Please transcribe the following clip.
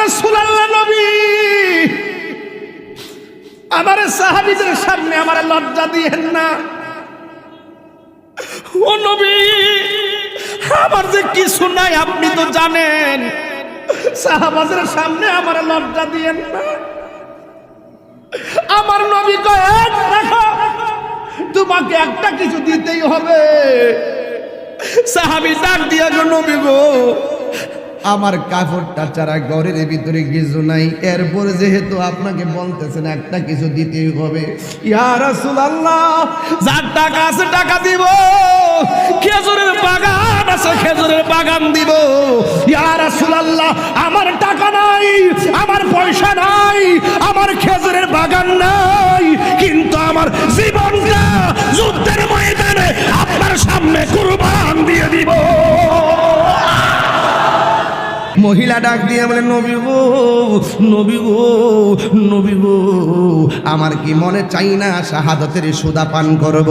রাসূলুল্লাহ নবী আমার সাহাবীদের সামনে আমার লজ্জা দিয়েন না। ও নবী আমার যে কিছু নাই আপনি তো জানেন, সাহাবাদের সামনে আমার লজ্জা দিয়েন না। আমার নবী কয় দেখো তোমাকে একটা কিছু দিতেই হবে। সাহাবী ডাক দিয়া গো নবী গো আমার কাপড়টা ছাড়া ঘরের ভিতরে কিছু নাই, এরপর যেহেতু আপনাকে বলতেছেন একটা কিছু দিতেই হবে, ইয়া রাসূলুল্লাহ যার টাকা আছে টাকা দিব, খেজুরের বাগান আছে খেজুরের বাগান দিব। ইয়া রাসূলুল্লাহ আমার টাকা নাই, আমার পয়সা নাই, আমার খেজুরের বাগান নাই, কিন্তু আমার জীবনটা যুদ্ধের ময়দানে আপনার সামনে কুরবান দিয়ে দিব। মহিলা ডাক দিয়ে বলে নবী গো নবী গো নবী গো আমার কি মনে চাই না শাহাদাতের সুদা পান করব।